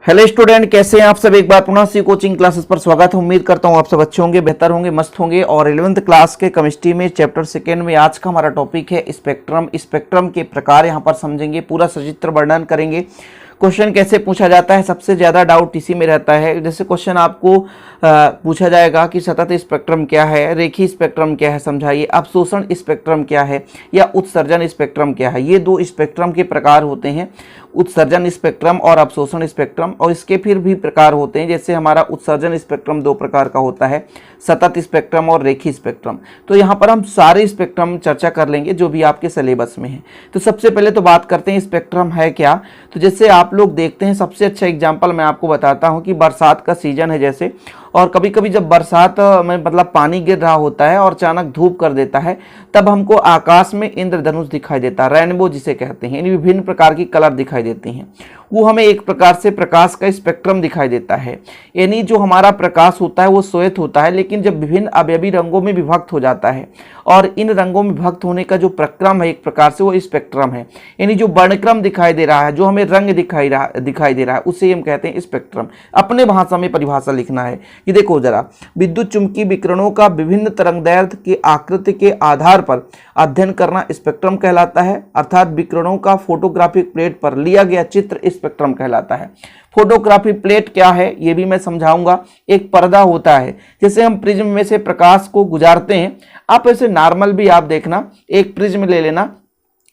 Hello student, कैसे हैं आप सब। एक बार पुनः सी कोचिंग क्लासेस पर स्वागत है। उम्मीद करता हूं आप सब अच्छे होंगे, बेहतर होंगे, मस्त होंगे। और 11th क्लास के केमिस्ट्री में चैप्टर सेकेंड में आज का हमारा टॉपिक है स्पेक्ट्रम। स्पेक्ट्रम के प्रकार यहां पर समझेंगे, पूरा सचित्र वर्णन करेंगे। क्वेश्चन कैसे पूछा जाता है, सबसे ज्यादा डाउट इसी में रहता है। जैसे क्वेश्चन आपको पूछा जाएगा कि सतत स्पेक्ट्रम क्या है, रेखीय स्पेक्ट्रम क्या है, समझाइए। अवशोषण स्पेक्ट्रम क्या है या उत्सर्जन स्पेक्ट्रम क्या है। ये दो स्पेक्ट्रम के प्रकार होते हैं, उत्सर्जन स्पेक्ट्रम और अवशोषण स्पेक्ट्रम। और इसके फिर भी प्रकार होते हैं, जैसे हमारा उत्सर्जन स्पेक्ट्रम दो प्रकार का होता है, सतत स्पेक्ट्रम और रेखीय स्पेक्ट्रम। तो यहाँ पर हम सारे स्पेक्ट्रम चर्चा कर लेंगे जो भी आपके सिलेबस में है। तो सबसे पहले तो बात करते हैं स्पेक्ट्रम है क्या। तो जैसे आप लोग देखते हैं, सबसे अच्छा एग्जाम्पल मैं आपको बताता हूँ कि बरसात का सीजन है जैसे, और कभी कभी जब बरसात में मतलब पानी गिर रहा होता है और अचानक धूप कर देता है, तब हमको आकाश में इंद्रधनुष दिखाई देता है, रेनबो जिसे कहते हैं। यानी विभिन्न प्रकार की कलर दिखाई देती हैं। वो हमें एक प्रकार से प्रकाश का स्पेक्ट्रम दिखाई देता है। यानी जो हमारा प्रकाश होता है वो श्वेत होता है, लेकिन जब विभिन्न अवयवी रंगों में विभक्त हो जाता है, और इन रंगों में विभक्त होने का जो प्रक्रम है एक प्रकार से वो स्पेक्ट्रम है। यानी जो वर्णक्रम दिखाई दे रहा है, जो हमें रंग दिखाई दे रहा है, उसे हम कहते हैं स्पेक्ट्रम। अपने भाषा में परिभाषा लिखना है कि देखो जरा, विद्युत चुंबकीय विकिरणों का विभिन्न तरंगदैर्घ्य की आकृति के आधार पर अध्ययन करना स्पेक्ट्रम कहलाता है। अर्थात विकिरणों का फोटोग्राफिक प्लेट पर लिया गया चित्र स्पेक्ट्रम कहलाता है। फोटोग्राफी प्लेट क्या है ये भी मैं समझाऊंगा। एक पर्दा होता है, जैसे हम प्रिज्म में से प्रकाश को गुजारते हैं। आप ऐसे नॉर्मल भी आप देखना, एक प्रिज्म ले लेना,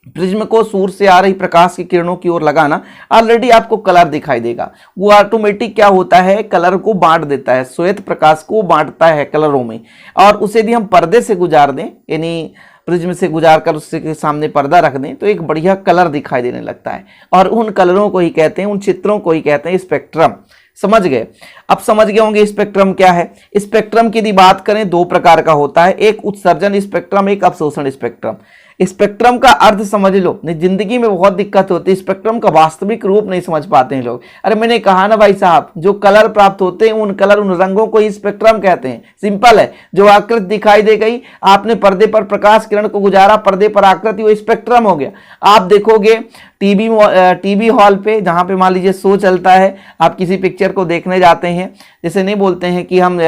प्रिज्म को सूर्य से आ रही प्रकाश की किरणों की ओर लगाना, ऑलरेडी आपको कलर दिखाई देगा। वो ऑटोमेटिक क्या होता है, कलर को बांट देता है, श्वेत प्रकाश को बांटता है कलरों में। और उसे यदि हम पर्दे से गुजार दें, यानी प्रिज्म से गुजार कर उससे के सामने पर्दा रख दें, तो एक बढ़िया कलर दिखाई देने लगता है। और उन कलरों को ही कहते हैं, उन चित्रों को ही कहते हैं स्पेक्ट्रम। समझ गए। अब समझ गए होंगे स्पेक्ट्रम क्या है। स्पेक्ट्रम की यदि बात करें, दो प्रकार का होता है, एक उत्सर्जन स्पेक्ट्रम, एक अवशोषण स्पेक्ट्रम। स्पेक्ट्रम का अर्थ समझ लो, नहीं जिंदगी में बहुत दिक्कत होती है, स्पेक्ट्रम का वास्तविक रूप नहीं समझ पाते हैं लोग। अरे मैंने कहा ना भाई साहब, जो कलर प्राप्त होते हैं उन कलर, उन रंगों को ही स्पेक्ट्रम कहते हैं। सिंपल है, जो आकृति दिखाई दे गई, आपने पर्दे पर प्रकाश किरण को गुजारा, पर्दे पर आकृति, वो स्पेक्ट्रम हो गया। आप देखोगे टीवी हॉल पे, जहां पे मान लीजिए शो चलता है, आप किसी पिक्चर को देखने जाते हैं, जैसे नहीं बोलते हैं कि हम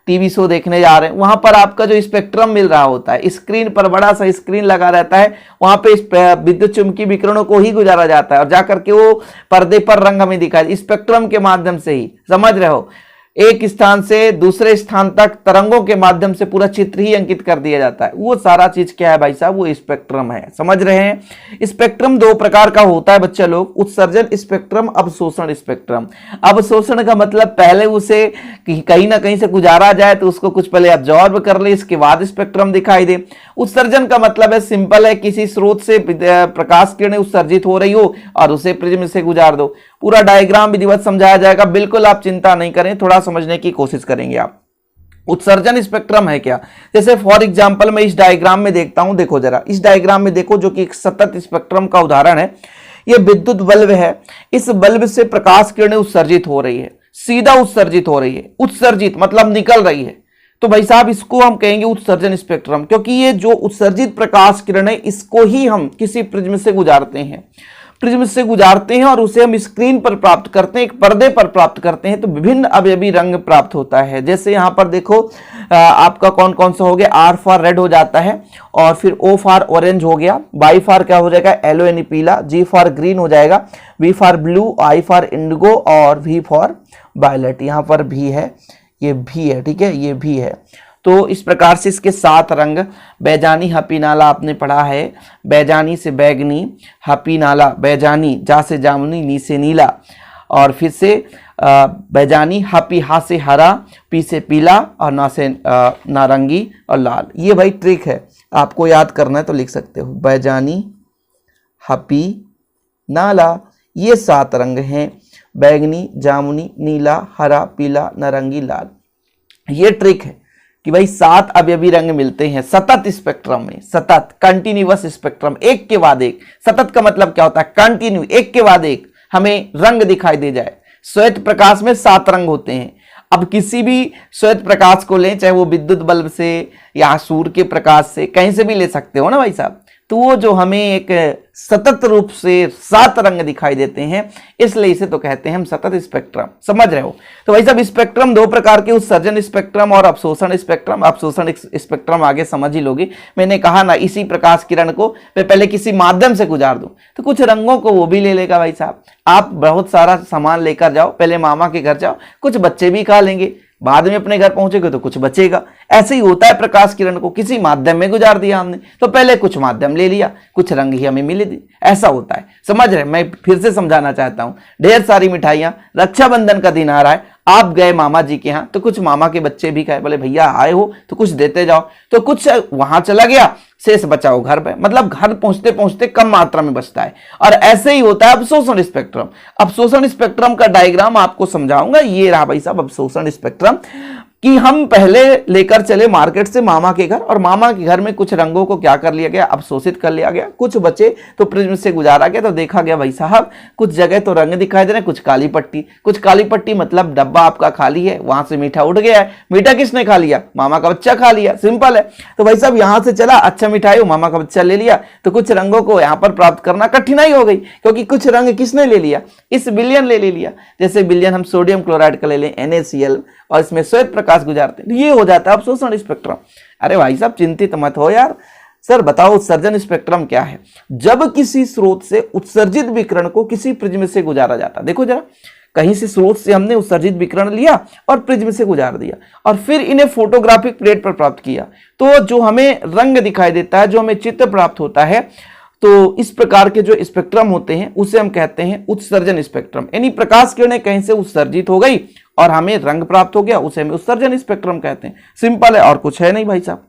टीवी शो देखने जा रहे हैं, वहां पर आपका जो स्पेक्ट्रम मिल रहा होता है, स्क्रीन पर बड़ा सा स्क्रीन लगा रहता है, वहां पे विद्युत चुंबकीय विकिरणों को ही गुजारा जाता है और जाकर के वो पर्दे पर रंग हमें दिखाई, स्पेक्ट्रम के माध्यम से ही। समझ रहे हो, एक स्थान से दूसरे स्थान तक तरंगों के माध्यम से पूरा चित्र ही अंकित कर दिया जाता है। वो सारा चीज क्या है भाई साहब, वो स्पेक्ट्रम है। समझ रहे हैं। स्पेक्ट्रम दो प्रकार का होता है बच्चे लोग, उत्सर्जन स्पेक्ट्रम, अवशोषण स्पेक्ट्रम। अवशोषण का मतलब पहले उसे कहीं ना कहीं से गुजारा जाए, तो उसको कुछ पहले अब्जॉर्ब कर ले, इसके बाद स्पेक्ट्रम दिखाई दे। उत्सर्जन का मतलब है सिंपल है, किसी स्रोत से प्रकाश किरणें उत्सर्जित हो रही हो और उसे प्रिज्म से गुजार दो। पूरा डायग्राम विधिवत समझाया जाएगा, बिल्कुल आप चिंता नहीं करें, थोड़ा समझने की कोशिश करेंगे आप। उत्सर्जन स्पेक्ट्रम है क्या, जैसे फॉर एग्जांपल मैं इस डायग्राम में देखता हूं, देखो जरा इस डायग्राम में देखो, जो कि एक सतत स्पेक्ट्रम का उदाहरण है। यह विद्युत बल्ब है, इस बल्ब से प्रकाश किरणें उत्सर्जित हो रही है, सीधा उत्सर्जित हो रही है। उत्सर्जित मतलब निकल रही है, तो भाई साहब इसको हम कहेंगे उत्सर्जन स्पेक्ट्रम, क्योंकि ये जो उत्सर्जित प्रकाश किरणें, इसको ही हम किसी प्रिज्म से गुजारते हैं, प्रिज्म से गुजारते हैं और उसे हम स्क्रीन पर प्राप्त करते हैं, एक पर्दे पर प्राप्त करते हैं, तो विभिन्न अवयवी रंग प्राप्त होता है। जैसे यहाँ पर देखो आपका कौन कौन सा हो गया, आर फॉर रेड हो जाता है, और फिर ओ फॉर ऑरेंज हो गया, वाई फॉर क्या हो जाएगा, येलो यानी पीला, जी फॉर ग्रीन हो जाएगा, V for blue, I for indigo, और वी फॉर वायलेट। यहाँ पर भी है, ये भी है, ठीक है, ये भी है। तो इस प्रकार से इसके 7 रंग, बैजानी हपी नाला आपने पढ़ा है, बैजानी से बैगनी, हपी नाला बैजानी, जा से जामुनी, नी से नीला, और फिर से बैजानी, हपी, हा से हरा, पी से पीला, और ना से नारंगी और लाल। ये भाई ट्रिक है, आपको याद करना है तो लिख सकते हो, बैजानी, हपी, नाला, ये 7 रंग हैं, बैगनी, जामुनी, नीला, हरा, पीला, नारंगी, लाल। ये ट्रिक है कि भाई 7 अवयवी रंग मिलते हैं सतत स्पेक्ट्रम में, सतत कंटिन्यूअस स्पेक्ट्रम, एक के बाद एक। सतत का मतलब क्या होता है, कंटिन्यू, एक के बाद एक हमें रंग दिखाई दे जाए। श्वेत प्रकाश में 7 रंग होते हैं। अब किसी भी श्वेत प्रकाश को लें, चाहे वो विद्युत बल्ब से या सूर्य के प्रकाश से, कहीं से भी ले सकते हो ना भाई साहब, तो वो जो हमें एक सतत रूप से 7 रंग दिखाई देते हैं, इसलिए इसे तो कहते हैं हम सतत स्पेक्ट्रम। समझ रहे हो? तो भाई साहब स्पेक्ट्रम 2 प्रकार के, उत्सर्जन स्पेक्ट्रम और अवशोषण स्पेक्ट्रम। अवशोषण स्पेक्ट्रम आगे समझ ही लोगे, मैंने कहा ना इसी प्रकाश किरण को मैं पहले किसी माध्यम से गुजार दूं तो कुछ रंगों को वो भी ले लेगा। भाई साहब आप बहुत सारा सामान लेकर जाओ, पहले मामा के घर जाओ, कुछ बच्चे भी खा लेंगे, बाद में अपने घर पहुंचेगे तो कुछ बचेगा। ऐसे ही होता है, प्रकाश किरण को किसी माध्यम में गुजार दिया हमने तो पहले कुछ माध्यम ले लिया, कुछ रंग ही हमें मिले दी, ऐसा होता है। समझ रहे? मैं फिर से समझाना चाहता हूं, ढेर सारी मिठाइयां, रक्षाबंधन का दिन आ रहा है, आप गए मामा जी के यहाँ तो कुछ मामा के बच्चे भी खाए, बोले भैया आए हो तो कुछ देते जाओ, तो कुछ वहां चला गया, शेष बचाओ घर पे, मतलब घर पहुंचते पहुंचते कम मात्रा में बचता है। और ऐसे ही होता है अवशोषण स्पेक्ट्रम। अवशोषण स्पेक्ट्रम का डायग्राम आपको समझाऊंगा, ये रहा भाई साहब अवशोषण स्पेक्ट्रम, कि हम पहले लेकर चले मार्केट से मामा के घर, और मामा के घर में कुछ रंगों को क्या कर लिया गया, अवशोषित कर लिया गया, कुछ बचे तो प्रिज्म से गुजारा गया, तो देखा गया भाई साहब कुछ जगह तो रंग दिखाई दे रहे हैं, कुछ काली पट्टी, कुछ काली पट्टी मतलब डब्बा आपका खाली है, वहां से मीठा उठ गया है। मीठा किसने खा लिया? मामा का बच्चा खा लिया, सिंपल है। तो भाई साहब यहां से चला, अच्छा मिठाई मामा का बच्चा ले लिया, तो कुछ रंगों को यहां पर प्राप्त करना कठिनाई हो गई, क्योंकि कुछ रंग किसने ले लिया, इस विलयन ले लिया। जैसे विलयन हम सोडियम क्लोराइड का ले लें NaCl, और इसमें श्वेत प्रकाश गुजारते हैं, ये हो जाता है अवशोषण स्पेक्ट्रम। अरे भाई साहब चिंतित मत हो यार, सर बताओ उत्सर्जन स्पेक्ट्रम क्या है? जब किसी स्रोत से उत्सर्जित विकिरण को किसी प्रिज्म से गुजारा जाता, देखो जरा, कहीं से स्रोत से हमने उत्सर्जित विकिरण लिया और प्रिज्म से गुजार दिया, और फिर इन्हें फोटोग्राफिक प्लेट पर प्राप्त किया, तो जो हमें रंग दिखाई देता है, जो हमें चित्र प्राप्त होता है, तो इस प्रकार के जो स्पेक्ट्रम होते हैं उसे हम कहते हैं उत्सर्जन स्पेक्ट्रम। यानी प्रकाश किरणें कहीं से उत्सर्जित हो गई और हमें रंग प्राप्त हो गया, उसे हम उत्सर्जन स्पेक्ट्रम कहते हैं। सिंपल है, और कुछ है नहीं भाई साहब,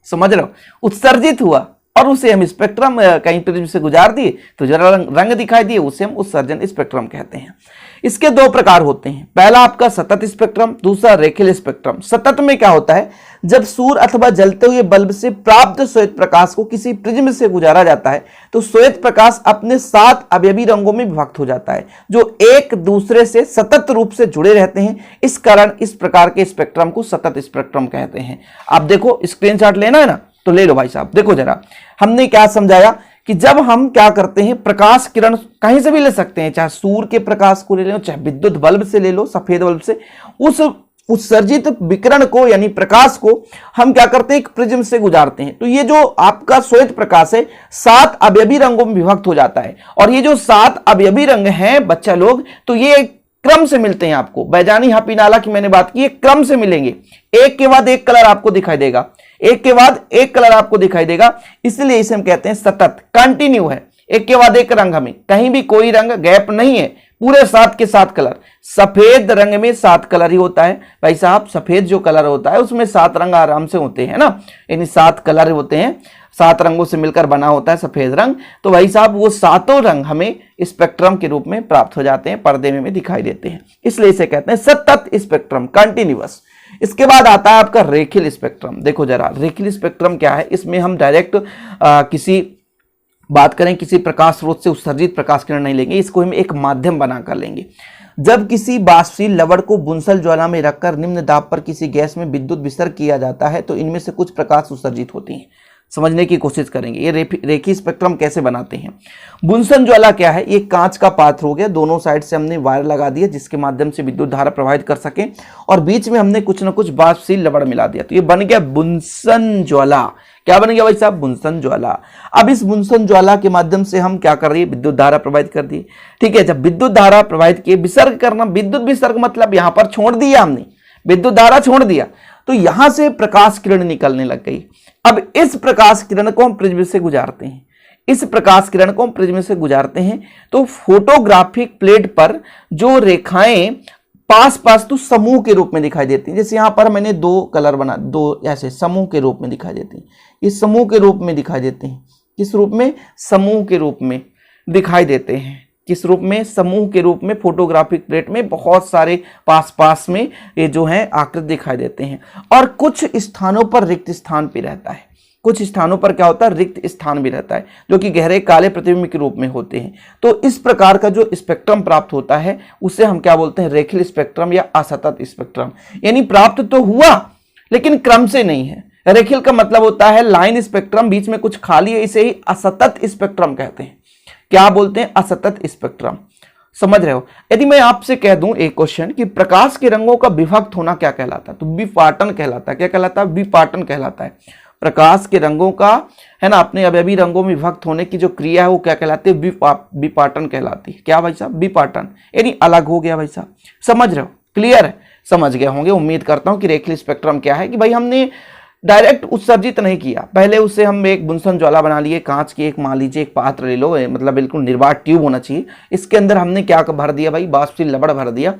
समझ रहे हो? उत्सर्जित हुआ और उसे हम स्पेक्ट्रम कहीं प्रिज्म से गुजार दिए तो जरा रंग दिखाई दिए, उसे हम उत्सर्जन स्पेक्ट्रम कहते हैं। इसके 2 प्रकार होते हैं, पहला आपका सतत स्पेक्ट्रम, दूसरा रेखीय स्पेक्ट्रम। सतत में क्या होता है, जब सूर्य अथवा जलते हुए बल्ब से प्राप्त श्वेत प्रकाश को किसी प्रिज्म से गुजारा जाता है तो श्वेत प्रकाश अपने 7 अवयवी रंगों में विभक्त हो जाता है, जो एक दूसरे से सतत रूप से जुड़े रहते हैं। इस कारण इस प्रकार के स्पेक्ट्रम को सतत स्पेक्ट्रम कहते हैं। आप देखो स्क्रीनशॉट लेना है ना, तो ले लो भाई साहब। देखो जरा, हमने क्या समझाया कि जब हम क्या करते हैं, प्रकाश किरण कहीं से भी ले सकते हैं, चाहे सूर्य के प्रकाश को ले लो, चाहे विद्युत बल्ब से ले लो, सफेद बल्ब से, उस उत्सर्जित विकिरण को यानी प्रकाश को हम क्या करते हैं, एक प्रिज्म से गुजारते हैं। तो ये जो आपका श्वेत प्रकाश है 7 अवयवी रंगों में विभक्त हो जाता है, और ये जो 7 अवयवी रंग हैं बच्चा लोग, तो ये क्रम से मिलते हैं आपको। बैजानी हापीनाला की मैंने बात की, ये क्रम से मिलेंगे, एक के बाद एक कलर आपको दिखाई देगा, एक के बाद एक कलर आपको दिखाई देगा, इसलिए इसे हम कहते हैं सतत, कंटिन्यू है, एक के बाद एक रंग, हमें कहीं भी कोई रंग गैप नहीं है, पूरे 7 के 7 कलर। सफेद रंग में 7 कलर ही होता है भाई साहब, सफेद जो कलर होता है उसमें 7 रंग आराम से होते हैं ना, यानी 7 कलर होते हैं, 7 रंगों से मिलकर बना होता है सफेद रंग। तो भाई साहब वो 7 रंग हमें स्पेक्ट्रम के रूप में प्राप्त हो जाते हैं, पर्दे में दिखाई देते हैं, इसलिए इसे कहते हैं सतत स्पेक्ट्रम, कंटिन्यूअस। इसके बाद आता है आपका रेखीय स्पेक्ट्रम। देखो जरा, रेखीय स्पेक्ट्रम क्या है, इसमें हम डायरेक्ट किसी बात करें किसी प्रकाश स्रोत से उत्सर्जित प्रकाश किरण नहीं लेंगे, इसको हम एक माध्यम बनाकर लेंगे। जब किसी वाष्पशील लवण को बुंसल ज्वाला में रखकर निम्न दाब पर किसी गैस में विद्युत विसर्ग किया जाता है तो इनमें से कुछ प्रकाश उत्सर्जित होती हैं। समझने की कोशिश करेंगे ये रेखीय स्पेक्ट्रम कैसे बनाते हैं। बुंसन ज्वाला क्या है, ये कांच का पात्र हो गया, दोनों साइड से हमने वायर लगा दिया जिसके माध्यम से विद्युत धारा प्रवाहित कर सके, और बीच में हमने कुछ न कुछ वाष्पशील लवण मिला दिया, तो ये बन गया बुंसन ज्वाला। क्या बन गया भाई साहब, बुंसन ज्वाला। अब इस बुंसन ज्वाला के माध्यम से हम क्या कर रही है, विद्युत धारा प्रवाहित कर दी। ठीक है, जब विद्युत धारा प्रवाहित किए, विसर्ग करना, विद्युत विसर्ग मतलब यहां पर छोड़ दिया हमने, विद्युत धारा छोड़ दिया, तो यहां से प्रकाश किरण निकलने लग गई। अब इस प्रकाश किरण को हम प्रिज्म से गुजारते हैं, इस प्रकाश किरण को हम प्रिज्म से गुजारते हैं, तो फोटोग्राफिक प्लेट पर जो रेखाएं पास पास तो समूह के रूप में दिखाई देती हैं। जैसे यहां पर मैंने 2 कलर बना, 2 ऐसे समूह के रूप में दिखाई देती हैं, इस समूह के रूप में दिखाई देते हैं। किस रूप में, समूह के रूप में दिखाई देते हैं। किस रूप में, समूह के रूप में। फोटोग्राफिक प्लेट में बहुत सारे पास पास में ये जो है आकृति दिखाई देते हैं, और कुछ स्थानों पर रिक्त स्थान भी रहता है, कुछ स्थानों पर क्या होता है, रिक्त स्थान भी रहता है, जो कि गहरे काले प्रतिबिंब के रूप में होते हैं। तो इस प्रकार का जो स्पेक्ट्रम प्राप्त होता है उसे हम क्या बोलते हैं, रेखीय स्पेक्ट्रम या असतत स्पेक्ट्रम। यानी प्राप्त तो हुआ लेकिन क्रम से नहीं है, रेखीय का मतलब होता है लाइन स्पेक्ट्रम, बीच में कुछ खाली है, इसे ही असतत स्पेक्ट्रम कहते हैं। क्या बोलते हैं? असतत स्पेक्ट्रम। समझ रहे हो? यदि मैं आपसे कह दूं एक क्वेश्चन कि प्रकाश के रंगों का विभक्त होना क्या कहलाता है, तो विपाटन कहलाता है। क्या कहलाता है? विपाटन कहलाता है। प्रकाश के रंगों का, है ना, अपने अवयवी रंगों में विभक्त होने की जो क्रिया है वो क्या कहलाती है? विपाटन कहलाती है। क्या भाई साहब? विपाटन, यानी अलग हो गया। भाई साहब समझ रहे हो? क्लियर है? समझ गए होंगे, उम्मीद करता हूं कि रेखीय स्पेक्ट्रम क्या है कि भाई हमने डायरेक्ट उत्सर्जित नहीं किया, पहले उससे हम एक बुनसन ज्वाला बना लिए, कांच की एक, मान लीजिए एक पात्र ले लो, मतलब बिल्कुल निर्वात ट्यूब होना चाहिए, इसके अंदर हमने क्या भर दिया भाई? बाष्पशील लवण भर दिया।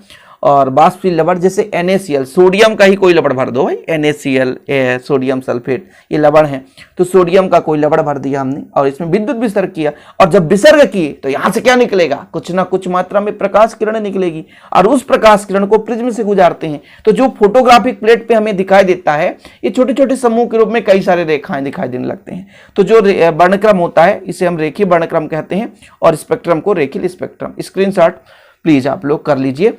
और बाष्पशील लवण जैसे NaCl, सोडियम का ही कोई लवण भर दो भाई, NaCl सोडियम सल्फेट, ये लवण है, तो सोडियम का कोई लवण भर दिया हमने और इसमें विद्युत विसर्ग किया। और जब विसर्ग किए तो यहां से क्या निकलेगा? कुछ ना कुछ मात्रा में प्रकाश किरण निकलेगी और उस प्रकाश किरण को प्रिज्म से गुजारते हैं। तो जो फोटोग्राफिक प्लेट पे हमें दिखाई देता है, ये छोटे छोटे समूह के रूप में कई सारे रेखाएं दिखाई देने लगते हैं। तो जो वर्णक्रम होता है इसे हम रेखीय वर्णक्रम कहते हैं और स्पेक्ट्रम को रेखीय स्पेक्ट्रम। स्क्रीनशॉट प्लीज आप लोग कर लीजिए।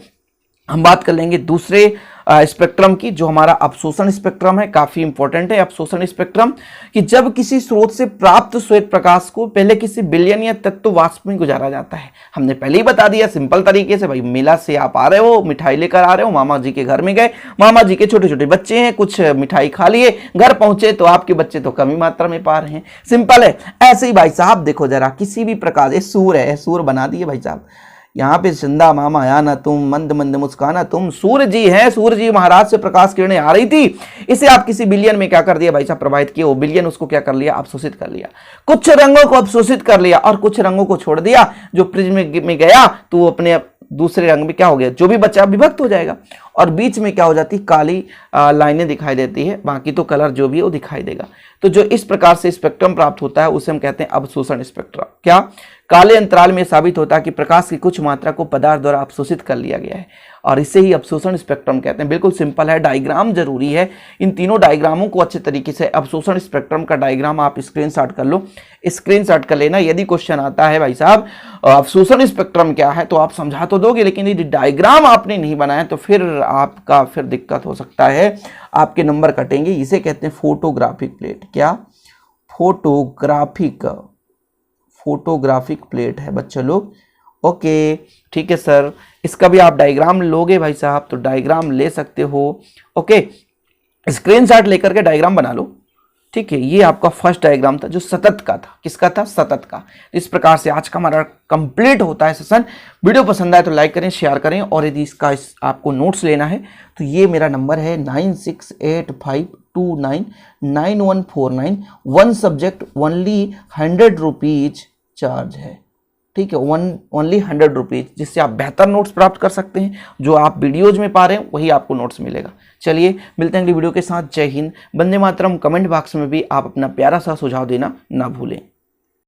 हम बात कर लेंगे दूसरे स्पेक्ट्रम की, जो हमारा अवशोषण स्पेक्ट्रम है। काफी इंपॉर्टेंट है अवशोषण स्पेक्ट्रम, कि जब किसी स्रोत से प्राप्त श्वेत प्रकाश को पहले किसी विलयन या तत्व वाष्प में गुजारा जाता है। हमने पहले ही बता दिया सिंपल तरीके से, भाई मेला से आप आ रहे हो, मिठाई लेकर आ रहे हो, मामा जी के घर में गए, मामा जी के छोटे छोटे बच्चे हैं, कुछ मिठाई खा लिए, घर पहुंचे तो आपके बच्चे तो कम ही मात्रा में पा रहे हैं। सिंपल है। ऐसे ही भाई साहब देखो जरा, किसी भी प्रकार, ये सूर है, सूर बना दिए भाई साहब, यहाँ पे चंदा मामा आया ना तुम, मंद मंद मुस्काना तुम, सूर्य जी हैं, सूर्य जी महाराज से प्रकाश किरणें आ रही थी, इसे आप किसी बिलियन में क्या कर दिया भाई साहब? प्रवाहित किया। वो बिलियन उसको क्या कर लिया? अवशोषित कर लिया। कुछ रंगों को अवशोषित कर लिया और कुछ रंगों को छोड़ दिया। जो प्रिज्म में गया तो वो अपने दूसरे रंग में क्या हो गया? जो भी बचा विभक्त हो जाएगा और बीच में क्या हो जाती? काली लाइनें दिखाई देती है, बाकी तो कलर जो भी है वो दिखाई देगा। तो जो इस प्रकार से स्पेक्ट्रम प्राप्त होता है उसे हम कहते हैं अवशोषण स्पेक्ट्रम। क्या? काले अंतराल में साबित होता है कि प्रकाश की कुछ मात्रा को पदार्थ द्वारा अवशोषित कर लिया गया है और इसे ही अवशोषण स्पेक्ट्रम कहते हैं। बिल्कुल सिंपल है, डायग्राम जरूरी है। इन तीनों डायग्रामों को अच्छे तरीके से, अवशोषण स्पेक्ट्रम का डायग्राम आप स्क्रीनशॉट कर लो, स्क्रीनशॉट कर लेना। यदि क्वेश्चन आता है भाई साहब अवशोषण स्पेक्ट्रम क्या है, तो आप समझा तो दोगे, लेकिन यदि डायग्राम आपने नहीं बनाया तो फिर आपका फिर दिक्कत हो सकता है, आपके नंबर कटेंगे। इसे कहते हैं फोटोग्राफिक प्लेट। क्या? फोटोग्राफिक प्लेट है बच्चे लोग। ओके ठीक है सर, इसका भी आप डायग्राम लोगे भाई साहब तो डायग्राम ले सकते हो। ओके, स्क्रीनशॉट लेकर के डायग्राम बना लो। ठीक है, ये आपका फर्स्ट डायग्राम था जो सतत का था। किसका था? सतत का। इस प्रकार से आज का हमारा कंप्लीट होता है सेशन। वीडियो पसंद आए तो लाइक करें, शेयर करें, और यदि इसका आपको नोट्स लेना है तो ये मेरा नंबर है 9685299149। 1 सब्जेक्ट ओनली 100 रुपीज चार्ज है। ठीक है, ओनली 100 रुपीज, जिससे आप बेहतर नोट्स प्राप्त कर सकते हैं। जो आप वीडियोज में पा रहे हैं वही आपको नोट्स मिलेगा। चलिए मिलते हैं अगली वीडियो के साथ। जय हिंद, वंदे मातरम। कमेंट बॉक्स में भी आप अपना प्यारा सा सुझाव देना ना भूलें।